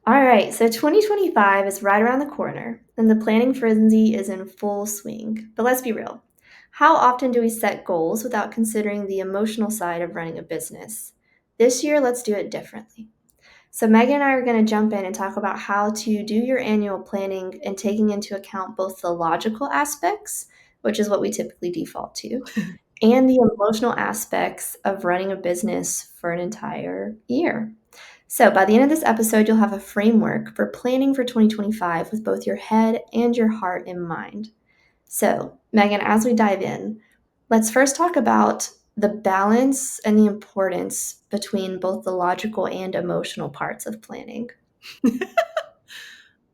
All right, so 2025 is right around the corner, and the planning frenzy is in full swing. But let's be real. How often do we set goals without considering the emotional side of running a business? This year, let's do it differently. So, Megan and I are going to jump in and talk about how to do your annual planning and taking into account both the logical aspects, which is what we typically default to, and the emotional aspects of running a business for an entire year. So, by the end of this episode, you'll have a framework for planning for 2025 with both your head and your heart in mind. So, Megan, as we dive in, let's first talk about the balance and the importance between both the logical and emotional parts of planning.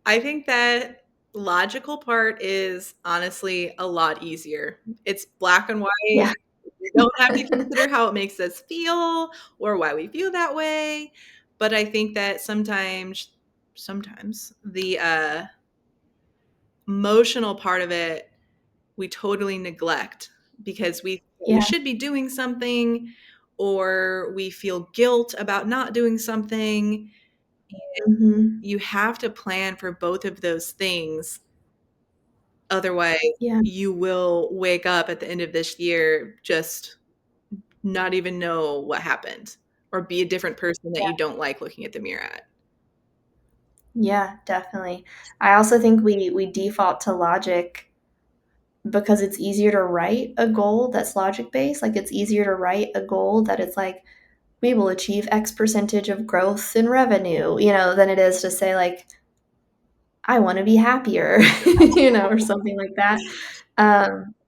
I think that logical part is honestly a lot easier. It's black and white. Yeah. We don't have to consider how it makes us feel or why we feel that way. But I think that sometimes the emotional part of it we totally neglect because we Yeah. should be doing something or we feel guilt about not doing something. Hmm. You have to plan for both of those things. Otherwise, Yeah. you will wake up at the end of this year just not even know what happened or be a different person that you don't like looking at the mirror at. Yeah, definitely. I also think we default to logic because it's easier to write a goal that's logic based. Like it's easier to write a goal that it's like we will achieve X percentage of growth in revenue, than it is to say like I want to be happier, or something like that.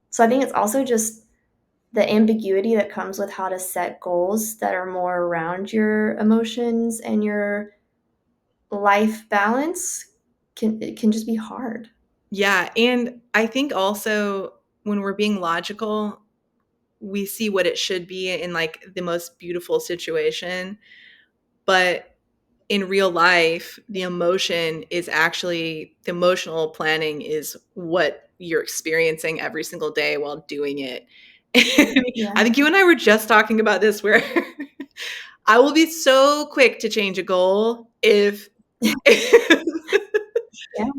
So I think it's also just the ambiguity that comes with how to set goals that are more around your emotions and your life balance it can just be hard. Yeah, and I think also when we're being logical, we see what it should be in like the most beautiful situation, but in real life, the emotional planning is what you're experiencing every single day while doing it. I Yeah. think you and I were just talking about this where I will be so quick to change a goal if Yeah.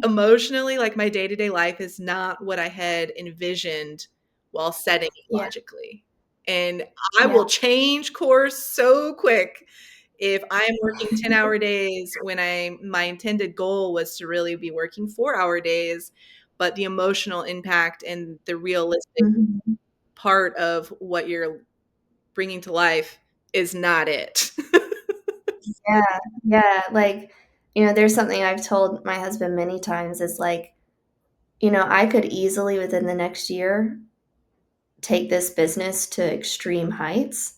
emotionally, like my day-to-day life is not what I had envisioned while setting it Yeah. logically. And I Yeah. will change course so quick if I'm working 10-hour days when my intended goal was to really be working 4-hour days, but the emotional impact and the realistic Mhm. part of what you're bringing to life is not it. Yeah, yeah, like, there's something I've told my husband many times is like, I could easily within the next year take this business to extreme heights,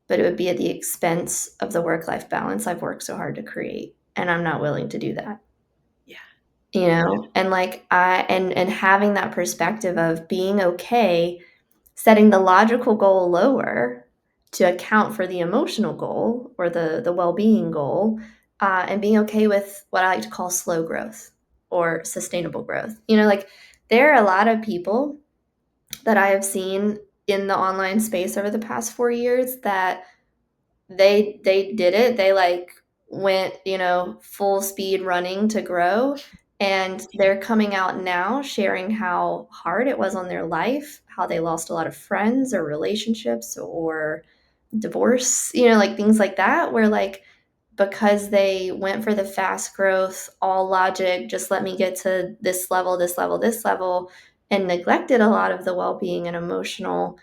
but it would be at the expense of the work-life balance I've worked so hard to create, and I'm not willing to do that. Yeah. And like and having that perspective of being okay setting the logical goal lower to account for the emotional goal or the well-being goal, and being okay with what I like to call slow growth or sustainable growth. Like there are a lot of people that I have seen in the online space over the past 4 years that they did it. They like went, full speed running to grow. And they're coming out now sharing how hard it was on their life, how they lost a lot of friends or relationships or divorce, like things like that, where like because they went for the fast growth, all logic, just let me get to this level, this level, this level, and neglected a lot of the well being and emotional,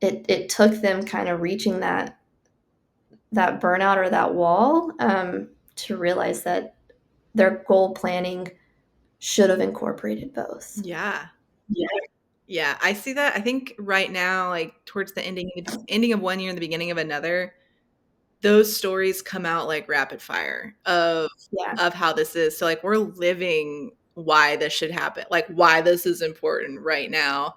it took them kind of reaching that burnout or that wall, to realize that their goal planning should have incorporated both. Yeah. Yeah, I see that. I think right now, like towards the ending of one year and the beginning of another, those stories come out like rapid fire Yeah, of how this is. So like we're living why this should happen, like why this is important right now.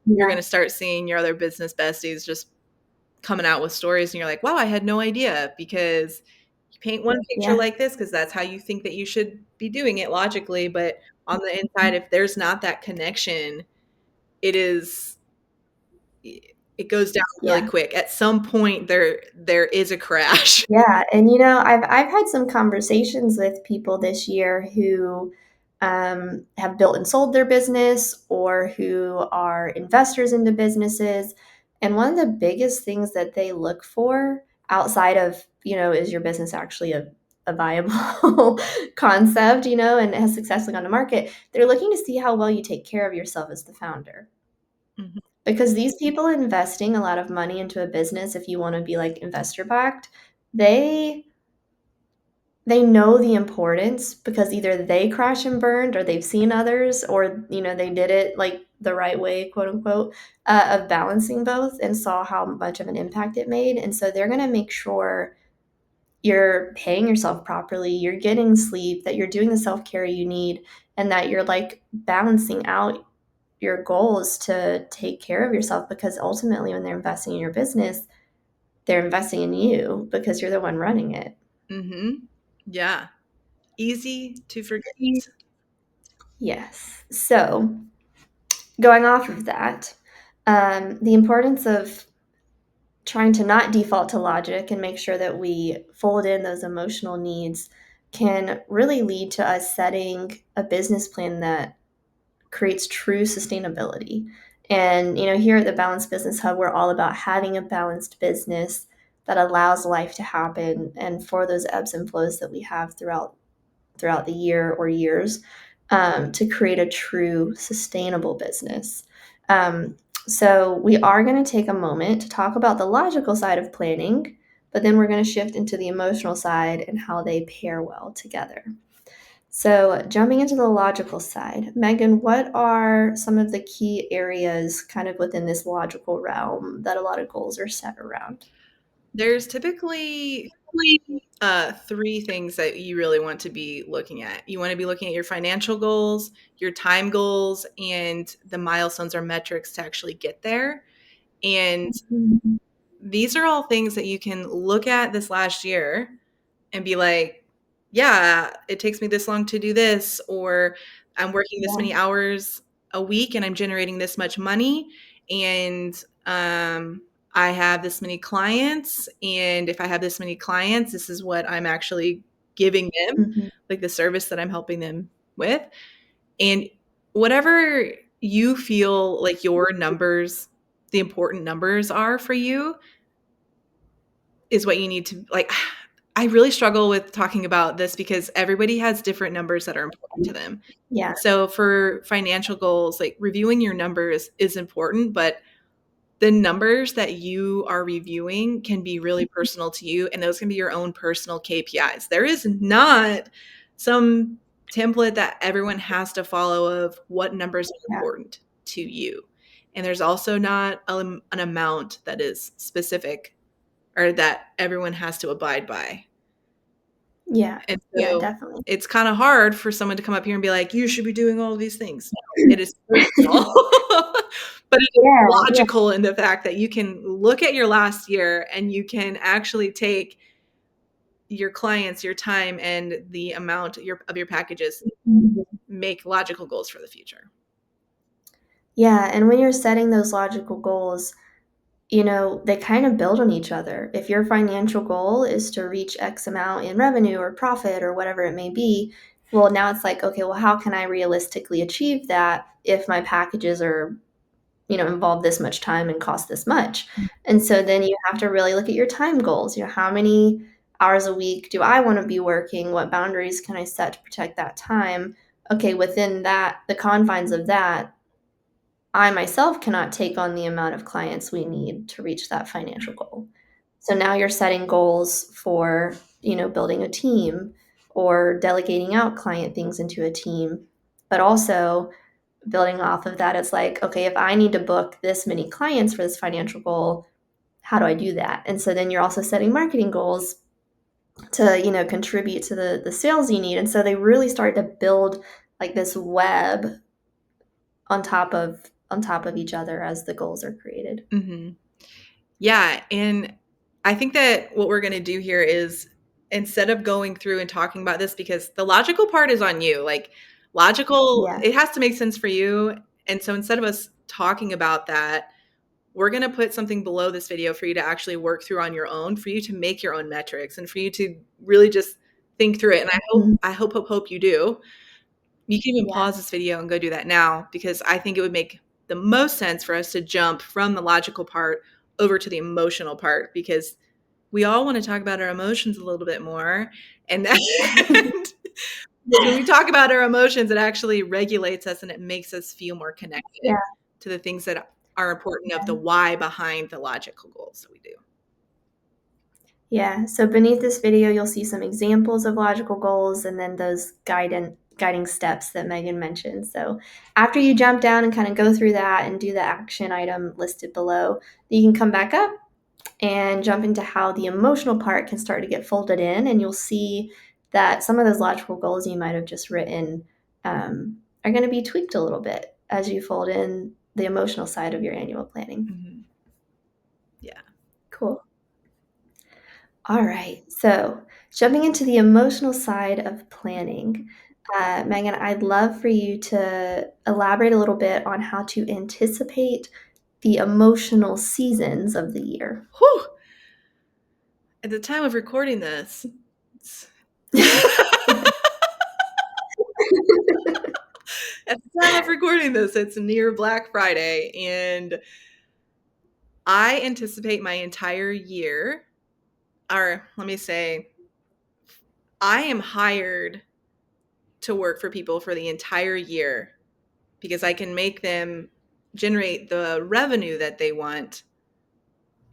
You're yeah, gonna start seeing your other business besties just coming out with stories, and you're like, wow, I had no idea because you paint one picture yeah, like this because that's how you think that you should be doing it logically, but on the inside, if there's not that connection, it is it goes down really Yeah. quick. At some point, there is a crash. Yeah, and I've had some conversations with people this year who have built and sold their business or who are investors into businesses. And one of the biggest things that they look for outside of, is your business actually a viable concept, and has successfully gone to market, they're looking to see how well you take care of yourself as the founder. Mhm. Because these people investing a lot of money into a business, if you want to be like investor backed, they they know the importance because either they crash and burned or they've seen others or they did it like the right way, quote unquote, of balancing both and saw how much of an impact it made. And so they're going to make sure you're paying yourself properly, you're getting sleep, that you're doing the self-care you need, and that you're like balancing out your goals to take care of yourself, because ultimately when they're investing in your business, they're investing in you because you're the one running it. Mhm. Yeah. Easy to forget. Yes. So, going off of that, the importance of trying to not default to logic and make sure that we fold in those emotional needs can really lead to us setting a business plan that creates true sustainability. And, here at the Balanced Business Hub, we're all about having a balanced business that allows life to happen and for those ebbs and flows that we have throughout the year or years, to create a true sustainable business. Um, so, we are going to take a moment to talk about the logical side of planning, but then we're going to shift into the emotional side and how they pair well together. So, jumping into the logical side, Megan, what are some of the key areas kind of within this logical realm that a lot of goals are set around? There's typically three things that you really want to be looking at. You want to be looking at your financial goals, your time goals, and the milestones or metrics to actually get there. And Mhm. these are all things that you can look at this last year and be like, yeah, it takes me this long to do this, or I'm working this Yeah. many hours a week and I'm generating this much money. And I have this many clients. And if I have this many clients, this is what I'm actually giving them, Mhm. like the service that I'm helping them with. And whatever you feel like your numbers, the important numbers are for you, is what you need to like. I really struggle with talking about this because everybody has different numbers that are important to them. Yeah. So for financial goals, like reviewing your numbers is important, but the numbers that you are reviewing can be really personal to you, and those can be your own personal KPIs. There is not some template that everyone has to follow of what numbers are Yeah. important to you. And there's also not an amount that is specific or that everyone has to abide by. Yeah. And Yeah, so definitely. it's kind of hard for someone to come up here and be like, you should be doing all of these things. No, it is personal, but it is Yeah, yeah, logical in the fact that you can look at your last year and you can actually take your clients, your time, and the amount of your packages, make logical goals for the future. yeah, and when you're setting those logical goals, they kind of build on each other. If your financial goal is to reach X amount in revenue or profit or whatever it may be, well, now it's like, okay, well, how can I realistically achieve that if my packages are, involve this much time and cost this much? And so then you have to really look at your time goals. How many hours a week do I want to be working? What boundaries can I set to protect that time? Okay, within that, the confines of that, I myself cannot take on the amount of clients we need to reach that financial goal. So now you're setting goals for, building a team or delegating out client things into a team. But also building off of that, it's like, okay, if I need to book this many clients for this financial goal, how do I do that? And so then you're also setting marketing goals to, contribute to the sales you need. And so they really start to build like this web on top of each other as the goals are created. Hmm. Yeah. And I think that what we're going to do here is, instead of going through and talking about this, because the logical part is on you, like logical, Yeah. it has to make sense for you. And so instead of us talking about that, we're going to put something below this video for you to actually work through on your own, for you to make your own metrics and for you to really just think through it. And Mhm. I hope you do. You can even Yeah. pause this video and go do that now, because I think it would make the most sense for us to jump from the logical part over to the emotional part, because we all want to talk about our emotions a little bit more. And that when we talk about our emotions, it actually regulates us and it makes us feel more connected Yeah. to the things that are important, of the Yeah. why behind the logical goals that we do. Yeah. So beneath this video, you'll see some examples of logical goals and then those guiding steps that Megan mentioned. So after you jump down and kind of go through that and do the action item listed below, you can come back up and jump into how the emotional part can start to get folded in. And you'll see that some of those logical goals you might have just written are going to be tweaked a little bit as you fold in the emotional side of your annual planning. Mm-hmm. Yeah. Cool. All right. So jumping into the emotional side of planning, Megan, I'd love for you to elaborate a little bit on how to anticipate the emotional seasons of the year. Whew. At the time of recording this, at the time of recording this, it's near Black Friday, and I anticipate my entire year, or let me say, I am hired to work for people for the entire year because I can make them generate the revenue that they want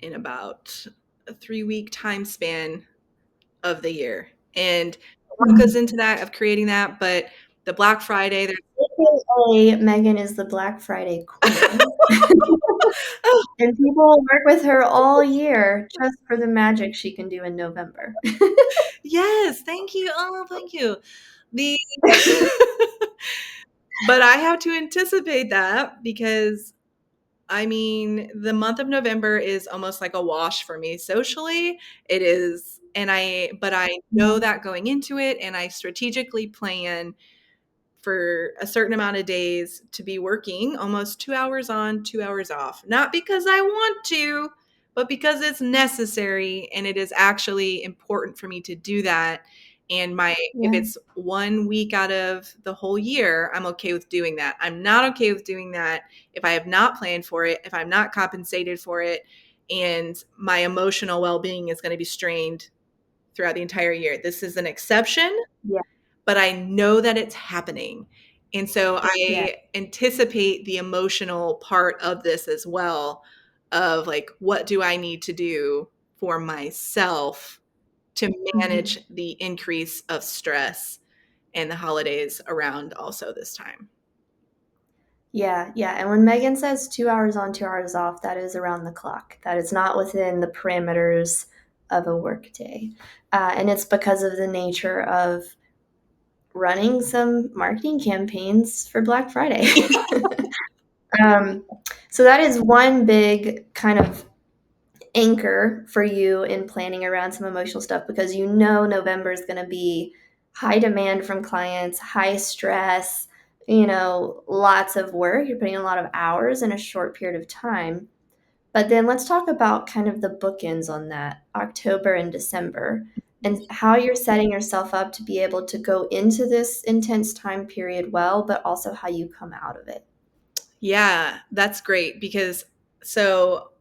in about a 3-week time span of the year. And a lot goes into that, of creating that, but the Black Friday, there's AKA Megan is the Black Friday queen. And people work with her all year just for the magic she can do in November. yes, thank you. Oh, thank you. The but I have to anticipate that, because I mean, the month of November is almost like a wash for me socially. It is, but I know Yeah. that going into it, and I strategically plan for a certain amount of days to be working almost 2 hours on, 2 hours off. Not because I want to, but because it's necessary and it is actually important for me to do that. And if Yeah. it's 1 week out of the whole year, I'm okay with doing that. I'm not okay with doing that if I have not planned for it, if I'm not compensated for it, and my emotional well-being is going to be strained throughout the entire year. This is an exception, Yeah. but I know that it's happening. And so Yeah. I anticipate the emotional part of this as well, of like, what do I need to do for myself to manage Mhm. the increase of stress and the holidays around also this time. Yeah, yeah, and when Megan says 2 hours on, 2 hours off, that is around the clock. That is not within the parameters of a workday. And it's because of the nature of running some marketing campaigns for Black Friday. Um, so that is one big kind of anchor for you in planning around some emotional stuff, because you know November is going to be high demand from clients, high stress, lots of work. You're putting in a lot of hours in a short period of time. But then let's talk about kind of the bookends on that, October and December, and how you're setting yourself up to be able to go into this intense time period well, but also how you come out of it. Yeah, that's great, because so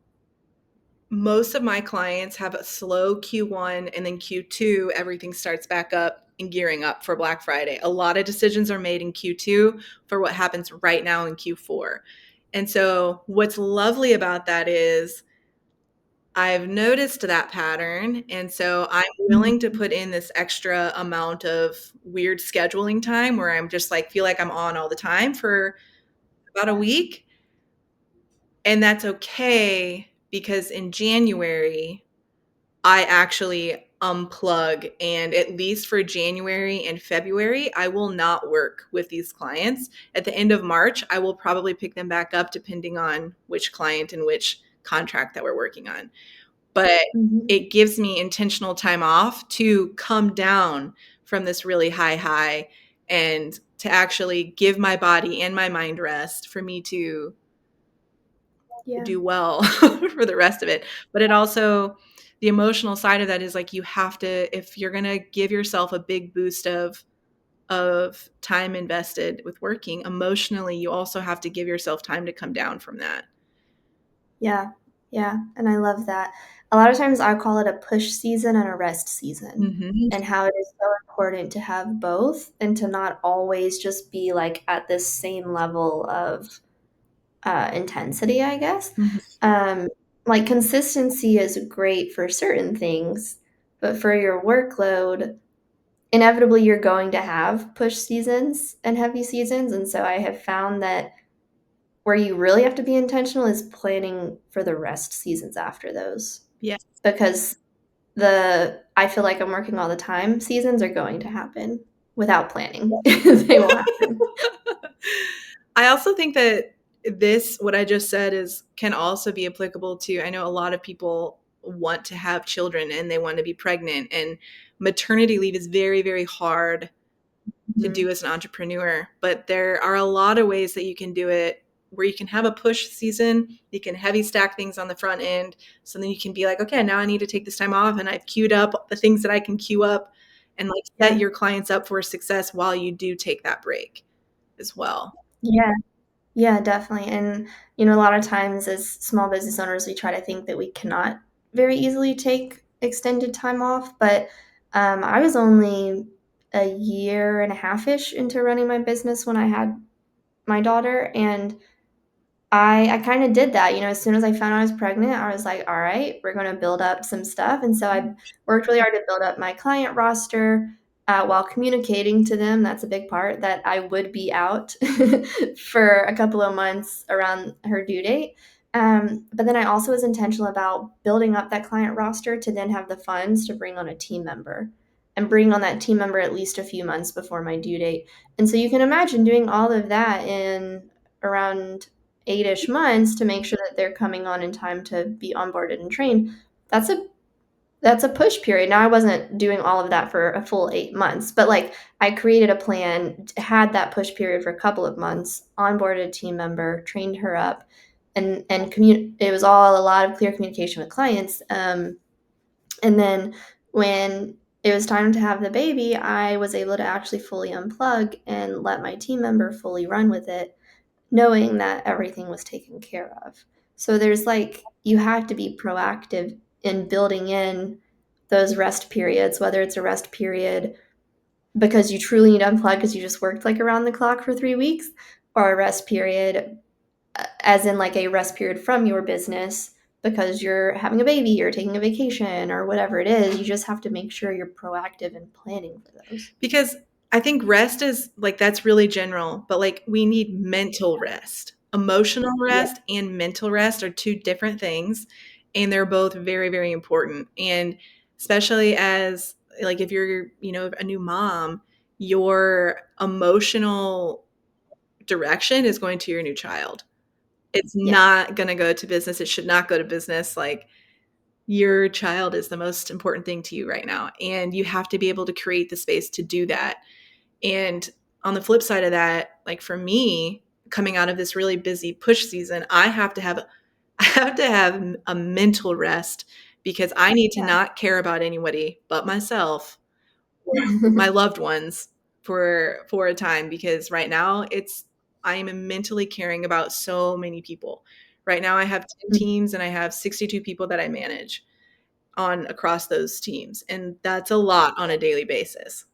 most of my clients have a slow Q1, and then Q2, everything starts back up and gearing up for Black Friday. A lot of decisions are made in Q2 for what happens right now in Q4. And so what's lovely about that is I've noticed that pattern. And so I'm willing to put in this extra amount of weird scheduling time where I'm just like, feel like I'm on all the time for about a week. And that's okay, because in January, I actually unplug, and at least for January and February, I will not work with these clients. At the end of March, I will probably pick them back up depending on which client and which contract that we're working on. But Mhm. it gives me intentional time off to come down from this really high and to actually give my body and my mind rest, for me to Yeah. do well for the rest of it. But it also, the emotional side of that is like you have to, if you're going to give yourself a big boost of time invested with working emotionally, you also have to give yourself time to come down from that. Yeah. Yeah. And I love that. A lot of times I call it a push season and a rest season, Hmm. and how it is so important to have both and to not always just be like at this same level of intensity, I guess. Hmm. Um, like consistency is great for certain things, but for your workload, inevitably you're going to have push seasons and heavy seasons. And so I have found that where you really have to be intentional is planning for the rest seasons after those, Yeah. because the I feel like I'm working all the time seasons are going to happen without planning. They will happen. I also think that this, what I just said, is can also be applicable to, I know a lot of people want to have children and they want to be pregnant, and maternity leave is very, very hard to Mhm. do as an entrepreneur, but there are a lot of ways that you can do it where you can have a push season, you can heavy stack things on the front end, so then you can be like, okay, now I need to take this time off and I've queued up the things that I can queue up, and like set Yeah. your clients up for success while you do take that break as well. Yeah. Yeah, definitely. And, a lot of times as small business owners, we try to think that we cannot very easily take extended time off. But I was only a year and a half ish into running my business when I had my daughter. And I kind of did that. As soon as I found out I was pregnant, I was like, all right, we're going to build up some stuff. And so I worked really hard to build up my client roster while communicating to them. That's a big part, that I would be out for a couple of months around her due date. But then I also was intentional about building up that client roster to then have the funds to bring on a team member and bring on that team member at least a few months before my due date. And so you can imagine doing all of that in around 8-ish months to make sure that they're coming on in time to be onboarded and trained. That's a that's a push period. Now I wasn't doing all of that for a full 8 months, but like I created a plan, had that push period for a couple of months, onboarded a team member, trained her up, and it was all a lot of clear communication with clients. And then when it was time to have the baby, I was able to actually fully unplug and let my team member fully run with it, knowing that everything was taken care of. So there's like, you have to be proactive in building in those rest periods, whether it's a rest period because you truly need to unplug because you just worked like around the clock for 3 weeks, or a rest period, as in like a rest period from your business because you're having a baby or taking a vacation or whatever it is. You just have to make sure you're proactive in planning for those. Because I think rest is like, that's really general, but like we need mental rest. Emotional Yeah. rest and mental rest are two different things, and they're both very, very important. And especially as like if you're, a new mom, your emotional direction is going to your new child. It's Yeah. not going to go to business. It should not go to business. Like your child is the most important thing to you right now, and you have to be able to create the space to do that. And on the flip side of that, like for me, coming out of this really busy push season, I have to have I have to have a mental rest because I need to Yeah. not care about anybody but myself or my loved ones for a time, because right now I am mentally caring about so many people. Right now I have 10 teams and I have 62 people that I manage on across those teams, and that's a lot on a daily basis.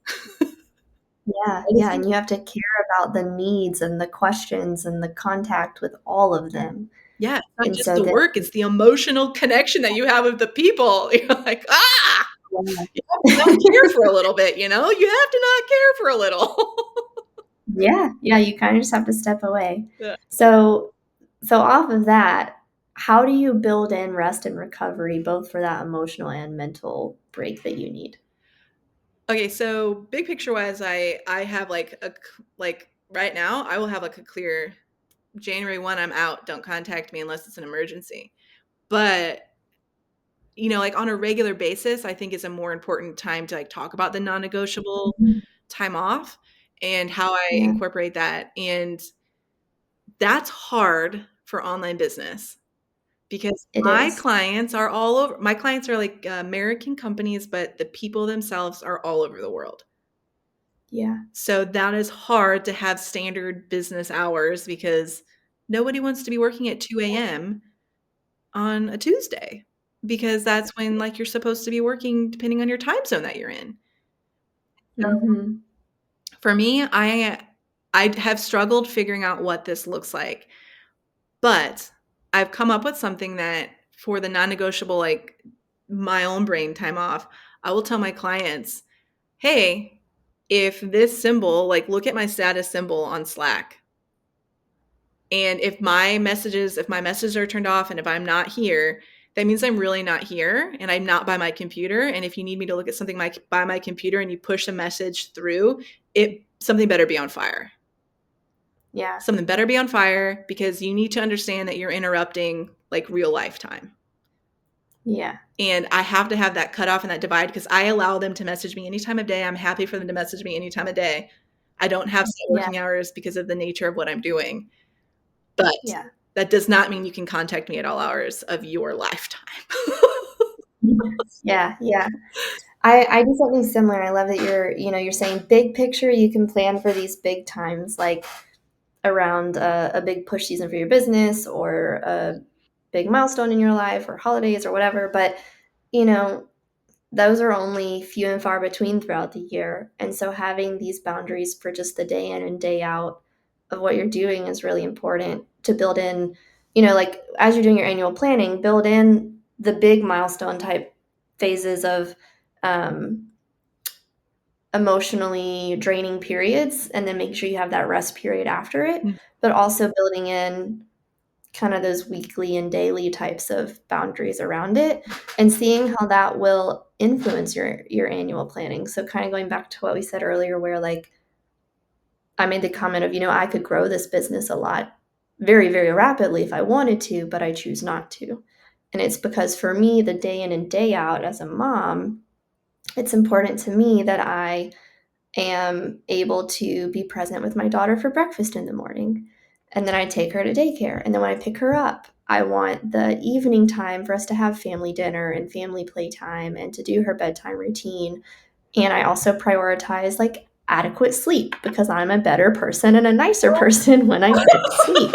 Yeah, yeah, and you have to care about the needs and the questions and the contact with all of them. Yeah, it's not And just so the then work, it's the emotional connection that you have with the people. You're like, "Ah!" You have to not care for a little bit, you know? You have to not care for a little. yeah, yeah, you kinda just have to step away. Yeah. So so off of that, how do you build in rest and recovery both for that emotional and mental break that you need? Okay, so big picture wise, I have like like right now, I will have like a clear January 1, I'm out. Don't contact me unless it's an emergency. But like on a regular basis, I think is a more important time to like talk about the non-negotiable Mhm. time off and how I Yeah. incorporate that. And that's hard for online business. because It my is. clients are all over. My clients are like American companies, but the people themselves are all over the world. Yeah. So that is hard to have standard business hours because nobody wants to be working at 2 a.m. on a Tuesday because that's when like you're supposed to be working depending on your time zone that you're in. So Mhm. for me, I have struggled figuring out what this looks like. But I've come up with something that for the non-negotiable, like my own brain time off, I will tell my clients, hey, if this symbol, like look at my status symbol on Slack. And if my messages are turned off and if I'm not here, that means I'm really not here and I'm not by my computer. And if you need me to look at something by my computer and you push a message through, something better be on fire. Yeah. Something better be on fire because you need to understand that you're interrupting like real life time. Yeah. And I have to have that cutoff and that divide because I allow them to message me any time of day. I'm happy for them to message me any time of day. I don't have set Yeah. working hours because of the nature of what I'm doing. But Yeah. that does not mean you can contact me at all hours of your lifetime. Yeah. Yeah. I do something similar. I love that you're saying big picture, you can plan for these big times, like around a big push season for your business or a big milestone in your life or holidays or whatever. But, you know, those are only few and far between throughout the year. And so having these boundaries for just the day in and day out of what you're doing is really important to build in, like as you're doing your annual planning, build in the big milestone type phases of um, emotionally draining periods and then make sure you have that rest period after it, but also building in kind of those weekly and daily types of boundaries around it and seeing how that will influence your annual planning. So kind of going back to what we said earlier where like I made the comment of, I could grow this business a lot very, very rapidly if I wanted to, but I choose not to. And it's because for me, the day in and day out as a mom, it's important to me that I am able to be present with my daughter for breakfast in the morning. And then I take her to daycare. And then when I pick her up, I want the evening time for us to have family dinner and family playtime and to do her bedtime routine. And I also prioritize like adequate sleep because I'm a better person and a nicer person when I get sleep.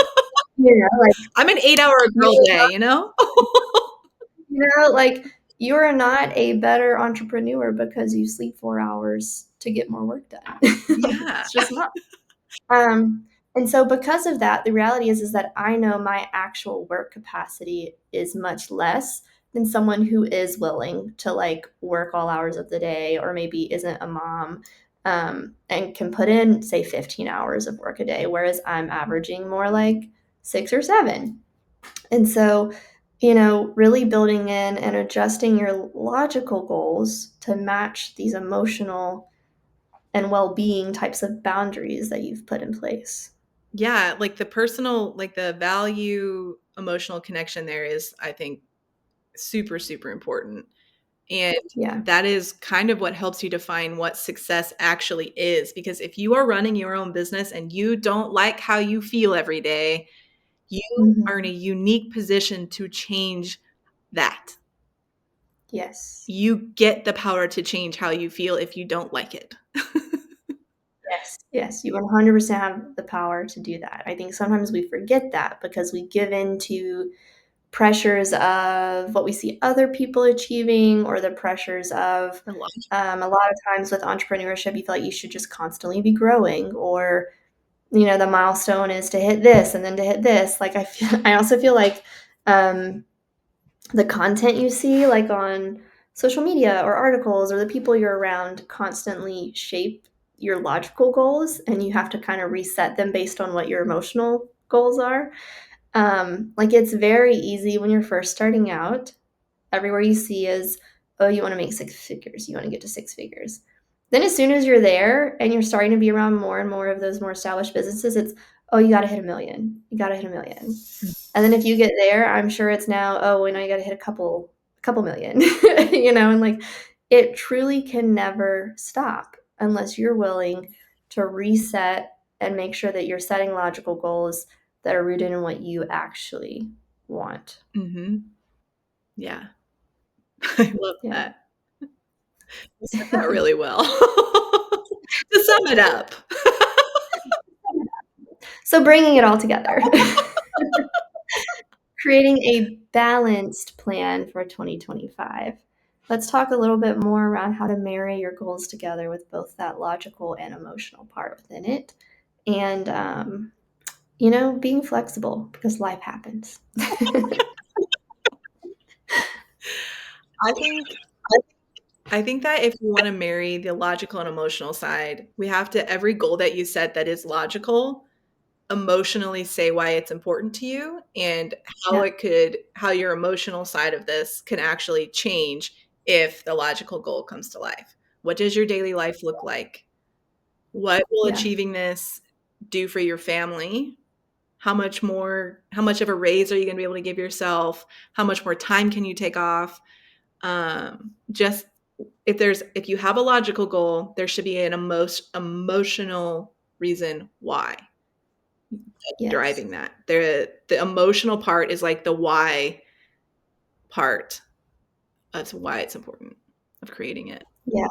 Like I'm an 8 hour girl you day, you know? like you are not a better entrepreneur because you sleep 4 hours to get more work done. Yeah. It's just not. Um, and so because of that, the reality is that I know my actual work capacity is much less than someone who is willing to like work all hours of the day or maybe isn't a mom and can put in say 15 hours of work a day, whereas I'm averaging more like 6 or 7. And so, really building in and adjusting your logical goals to match these emotional and well-being types of boundaries that you've put in place. Yeah, like the personal, like the value emotional connection there is, I think, super, super important. And Yeah. that is kind of what helps you define what success actually is. Because if you are running your own business and you don't like how you feel every day, you are in a Mhm. unique position to change that. Yes. You get the power to change how you feel if you don't like it. Yes. Yes. You 100% have the power to do that. I think sometimes we forget that because we give in to pressures of what we see other people achieving or the pressures of I love a lot of times with entrepreneurship, you feel like you should just constantly be growing or the milestone is to hit this and then to hit this. Like I also feel like um, the content you see like on social media or articles or the people you're around constantly shape your logical goals and you have to kind of reset them based on what your emotional goals are. Like it's very easy when you're first starting out. Everywhere you see is, oh, you want to make 6 figures, you want to get to 6 figures. Then as soon as you're there and you're starting to be around more and more of those more established businesses, it's, oh, you got to hit a million. You got to hit a million. And then if you get there, I'm sure it's now, oh, well, now you got to hit a couple million, and like it truly can never stop unless you're willing to reset and make sure that you're setting logical goals that are rooted in what you actually want. Mhm. Yeah. I love Yeah. that. You said that really well. To sum it up. So bringing it all together. Creating a balanced plan for 2025. Let's talk a little bit more around how to marry your goals together with both that logical and emotional part within it. And, being flexible because life happens. I think I think that if we wanna marry the logical and emotional side, we have to every goal that you set that is logical, emotionally say why it's important to you and Yeah. how your emotional side of this can actually change if the logical goal comes to life. What does your daily life look like? What will Yeah. achieving this do for your family? How much of a raise are you gonna be able to give yourself? How much more time can you take off? Just if you have a logical goal, there should be an emotional reason why Yes. driving that. The emotional part is like the why part of why it's important of creating it. Yeah.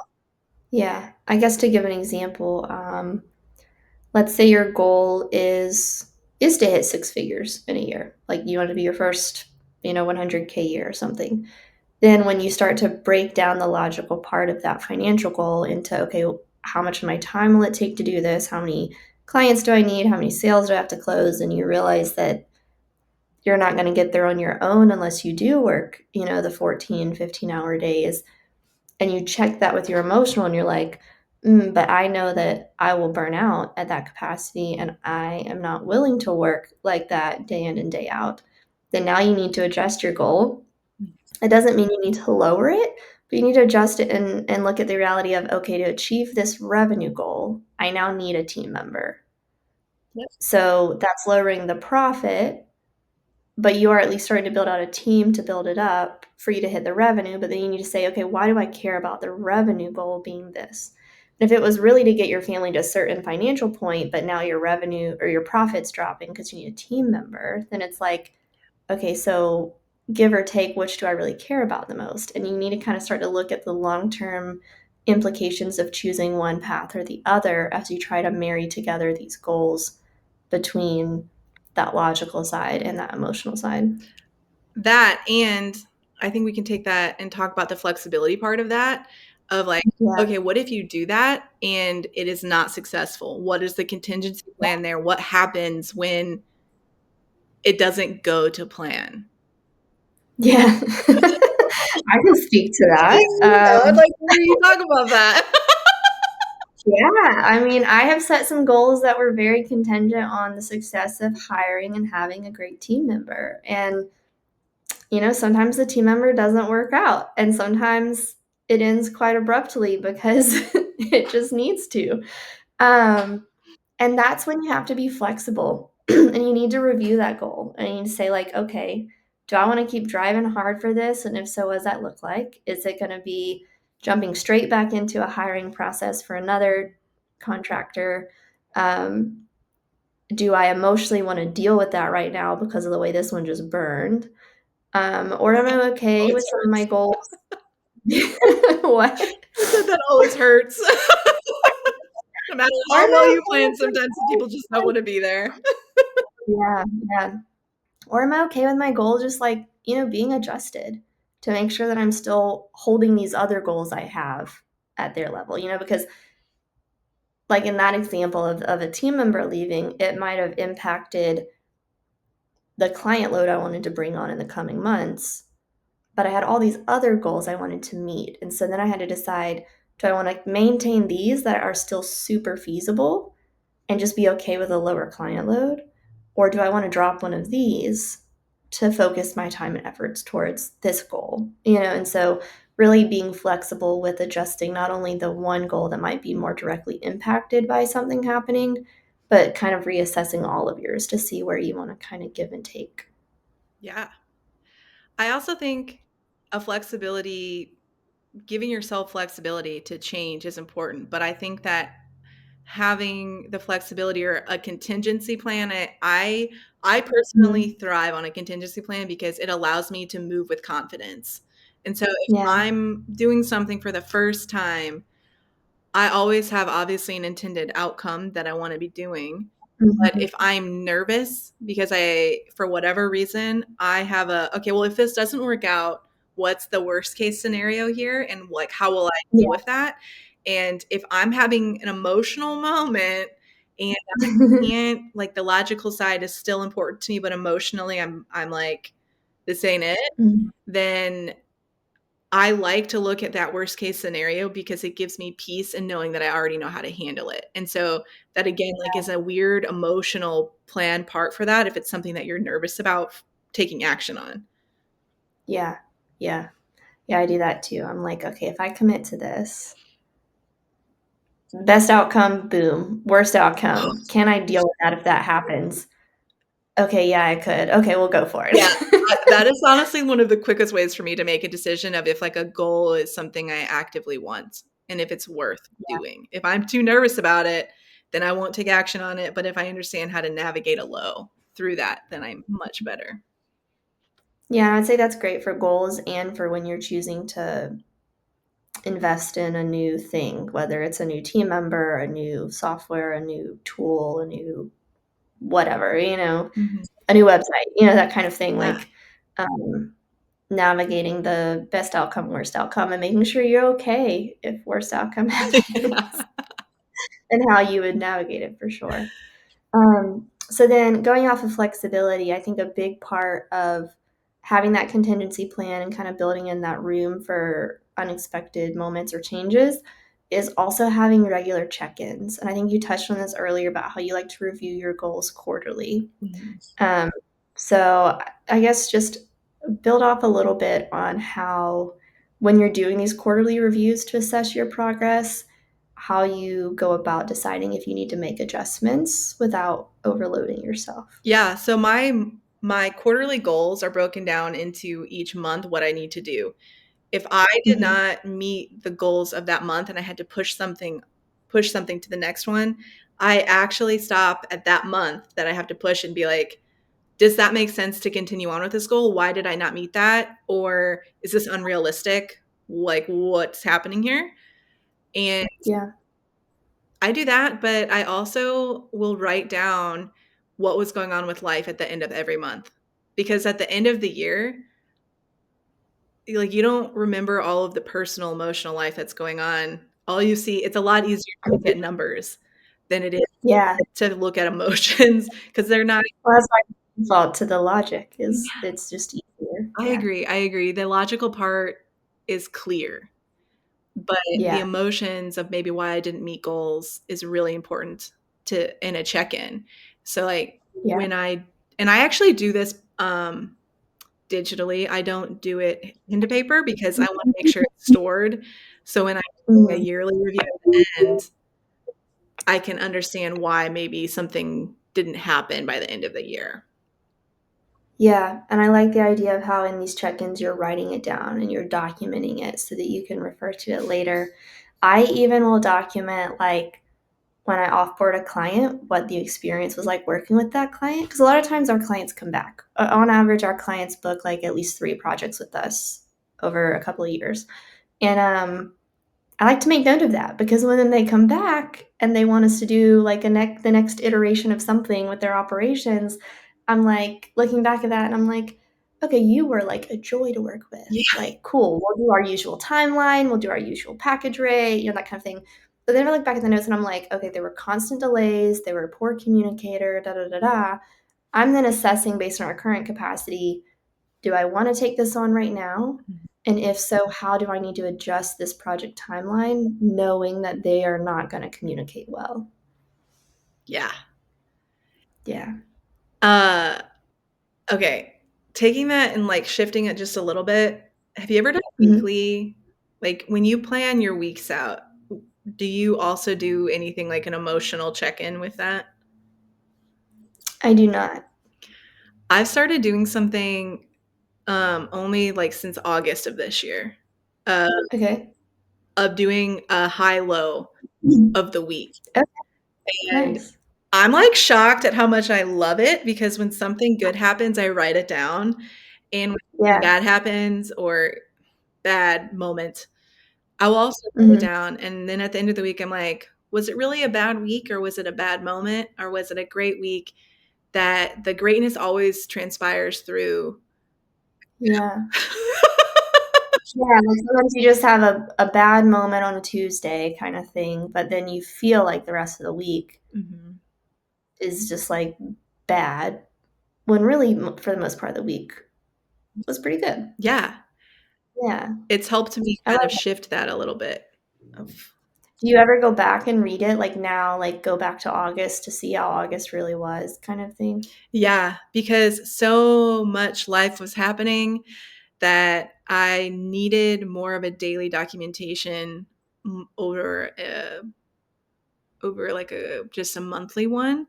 Yeah. I guess to give an example, let's say your goal is to hit six figures in a year. Like you want to be your first, 100K year or something. Then when you start to break down the logical part of that financial goal into, okay, how much of my time will it take to do this? How many clients do I need? How many sales do I have to close? And you realize that you're not going to get there on your own unless you do work, the 14, 15-hour days. And you check that with your emotional and you're like, but I know that I will burn out at that capacity and I am not willing to work like that day in and day out. Then now you need to adjust your goal. It doesn't mean you need to lower it, but you need to adjust it and look at the reality of, okay, to achieve this revenue goal, I now need a team member. Yep. So that's lowering the profit, but you are at least starting to build out a team to build it up for you to hit the revenue. But then you need to say, okay, why do I care about the revenue goal being this? And if it was really to get your family to a certain financial point, but now your revenue or your profit's dropping because you need a team member, then it's like, okay, so give or take, which do I really care about the most? And you need to kind of start to look at the long term implications of choosing one path or the other as you try to marry together these goals between that logical side and that emotional side. That and I think we can take that and talk about the flexibility part of that of like, Yeah. okay, what if you do that and it is not successful? What is the contingency plan there? What happens when it doesn't go to plan? Yeah. I can speak to that. I'd like to hear you talk about that. Yeah, I mean, I have set some goals that were very contingent on the success of hiring and having a great team member. And, sometimes the team member doesn't work out, and sometimes it ends quite abruptly because it just needs to. Um, And that's when you have to be flexible and you need to review that goal and you need to say, like, okay, do I want to keep driving hard for this? And if so, what does that look like? Is it going to be jumping straight back into a hiring process for another contractor? Um, do I emotionally want to deal with that right now because of the way this one just burned? Or am I okay with Always some of my hurts. goals? What? I said that always hurts. No matter Or how am well I you okay plan, with my sometimes people just don't goals? want to be there. Yeah, yeah. Or am I okay with my goal just like, being adjusted to make sure that I'm still holding these other goals I have at their level, because like in that example of a team member leaving, it might have impacted the client load I wanted to bring on in the coming months, but I had all these other goals I wanted to meet. And so then I had to decide, do I want to maintain these that are still super feasible and just be okay with a lower client load? Or do I want to drop one of these to focus my time and efforts towards this goal? And so really being flexible with adjusting not only the one goal that might be more directly impacted by something happening, but kind of reassessing all of yours to see where you want to kind of give and take. Yeah. I also think a flexibility, giving yourself flexibility to change is important. But I think that having the flexibility or a contingency plan. I Mhm. personally thrive on a contingency plan because it allows me to move with confidence. And so if Yeah. I'm doing something for the first time, I always have obviously an intended outcome that I want to be doing. But Mhm. if I'm nervous because for whatever reason, I have okay, well, if this doesn't work out, what's the worst case scenario here? And like, how will I deal Yeah. with that? And if I'm having an emotional moment and I can't, like, the logical side is still important to me, but emotionally I'm like, this ain't it, Mhm. then I like to look at that worst case scenario because it gives me peace in knowing that I already know how to handle it. And so that again, like, is a weird emotional plan part for that if it's something that you're nervous about taking action on. Yeah. Yeah. Yeah, I do that too. I'm like, "Okay, if I commit to this, best outcome, boom. Worst outcome, can I deal with that if that happens? Okay, yeah, I could. Okay, we'll go for it." Yeah, that is honestly one of the quickest ways for me to make a decision of if, like, a goal is something I actively want and if it's worth Yeah. doing. If I'm too nervous about it, then I won't take action on it, but if I understand how to navigate a low through that, then I'm much better. Yeah, I'd say that's great for goals and for when you're choosing to invest in a new thing, whether it's a new team member, a new software, a new tool, a new whatever, Mhm. a new website, that kind of thing, Yeah. like, um, navigating the best outcome, worst outcome, and making sure you're okay if worst outcome happens and how you would navigate it for sure. So then going off of flexibility, I think a big part of having that contingency plan and kind of building in that room for unexpected moments or changes is also having regular check-ins. And I think you touched on this earlier about how you like to review your goals quarterly. Mhm. Um, so I guess just build off a little bit on how, when you're doing these quarterly reviews to assess your progress, how you go about deciding if you need to make adjustments without overloading yourself. Yeah, so my quarterly goals are broken down into each month what I need to do. If I did Mhm. not meet the goals of that month and I had to push something to the next one, I actually stop at that month that I have to push and be like, does that make sense to continue on with this goal? Why did I not meet that? Or is this unrealistic? Like, what's happening here? And Yeah. I do that, but I also will write down what was going on with life at the end of every month. Because at the end of the year, like, you don't remember all of the personal emotional life that's going on. All you see, it's a lot easier to look at numbers than it is Yeah. to look at emotions because they're not. Well, that's my default to the logic is it's just easier. I Yeah. agree, I agree. The logical part is clear, but the Yeah. emotions of maybe why I didn't meet goals is really important to in a check-in. So, like, Yeah. when I actually do this, digitally. I don't do it into paper because I wanna make sure it's stored. So when I'm doing a Mhm. yearly review at the end, I can understand why maybe something didn't happen by the end of the year. Yeah, and I like the idea of how in these check-ins you're writing it down and you're documenting it so that you can refer to it later. I even will document, like, when I offboard a client, what the experience was like working with that client. Because a lot of times our clients come back. On average, our clients book, like, at least 3 projects with us over a couple of years, and, I like to make note of that because when they come back and they want us to do like the next iteration of something with their operations, I'm like looking back at that and I'm like, okay, you were like a joy to work with. Yeah. Like, cool. We'll do our usual timeline. We'll do our usual package rate, that kind of thing. But then I look back at the notes and I'm like, okay, there were constant delays. They were a poor communicator. Da da da da. I'm then assessing based on our current capacity, do I want to take this on right now? And if so, how do I need to adjust this project timeline knowing that they are not going to communicate well? Yeah. Yeah. Uh, okay. Taking that and, like, shifting it just a little bit, have you ever done Mhm. weekly, like, when you plan your weeks out, do you also do anything like an emotional check-in with that? I do not. I've started doing something, only, like, since August of this year, uh, Okay. of doing a high-low Mhm. of the week. Okay. And Nice. I'm, like, shocked at how much I love it because when something good happens, I write it down, and when something Yeah. bad happens or bad moment, I will also write it Mhm. down, and then at the end of the week, I'm like, "Was it really a bad week, or was it a bad moment, or was it a great week?" That the greatness always transpires through. Yeah. Yeah, like, sometimes you just have a bad moment on a Tuesday kinda thing, but then you feel like the rest of the week Mhm. is just, like, bad, when really, for the most part, the week was pretty good. Yeah. Yeah. It's helped me I kind love of that. shift that a little bit of. Do you ever go back and read it, like, now, like, go back to August to see how August really was kind of thing? Yeah, because so much life was happening that I needed more of a daily documentation, over, like, a just a monthly one,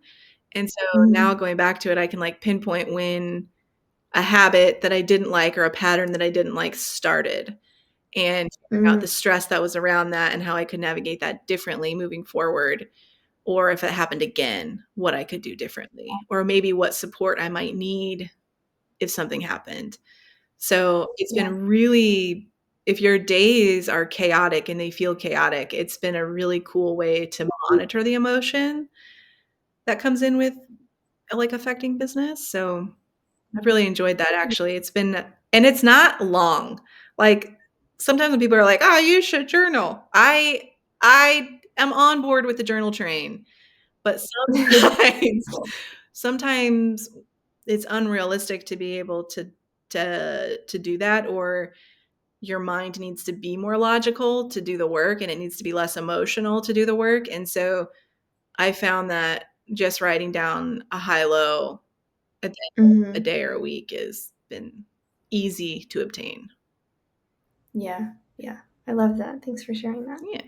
and so now Mhm. going back to it, I can, like, pinpoint when a habit that I didn't like or a pattern that I didn't like started, and figuring out Mm, the stress that was around that and how I could navigate that differently moving forward, or if it happened again, what I could do differently, or maybe what support I might need if something happened. So, it's yeah. been really, if your days are chaotic and they feel chaotic, it's been a really cool way to monitor the emotion that comes in with, like, affecting business, so I've really enjoyed that actually. It's been, and it's not long. Like, sometimes when people are like, "Oh, you should journal." I am on board with the journal train, but sometimes sometimes it's unrealistic to be able to do that, or your mind needs to be more logical to do the work, and it needs to be less emotional to do the work, and so I found that just writing down a high low at the end of a Mhm. day or a week has been easy to obtain. Yeah, yeah. I love that. Thanks for sharing that. Yeah.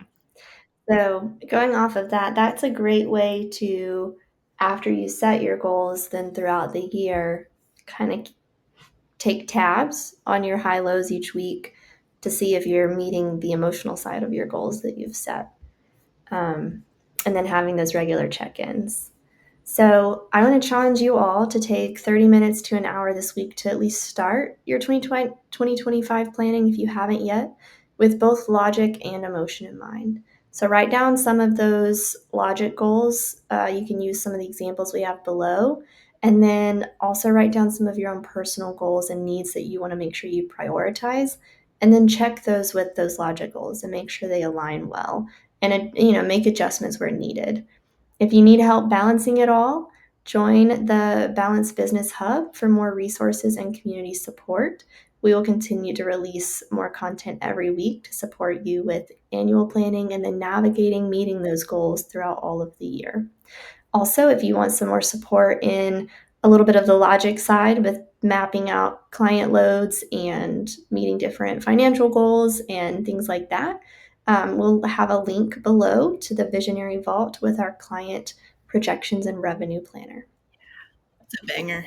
So, going off of that, that's a great way to, after you set your goals, then throughout the year, kinda take tabs on your high lows each week to see if you're meeting the emotional side of your goals that you've set. Um, and then having those regular check ins. So, I want to challenge you all to take 30 minutes to an hour this week to at least start your 2025 planning if you haven't yet, with both logic and emotion in mind. So, write down some of those logic goals. You can use some of the examples we have below. And then also write down some of your own personal goals and needs that you want to make sure you prioritize. And then check those with those logic goals and make sure they align well and make adjustments where needed. If you need help balancing it all, join the Balanced Business Hub for more resources and community support. We will continue to release more content every week to support you with annual planning and then navigating meeting those goals throughout all of the year. Also, if you want some more support in a little bit of the logic side with mapping out client loads and meeting different financial goals and things like that, we'll have a link below to the Visionary Vault with our client projections and revenue planner. It's a banger.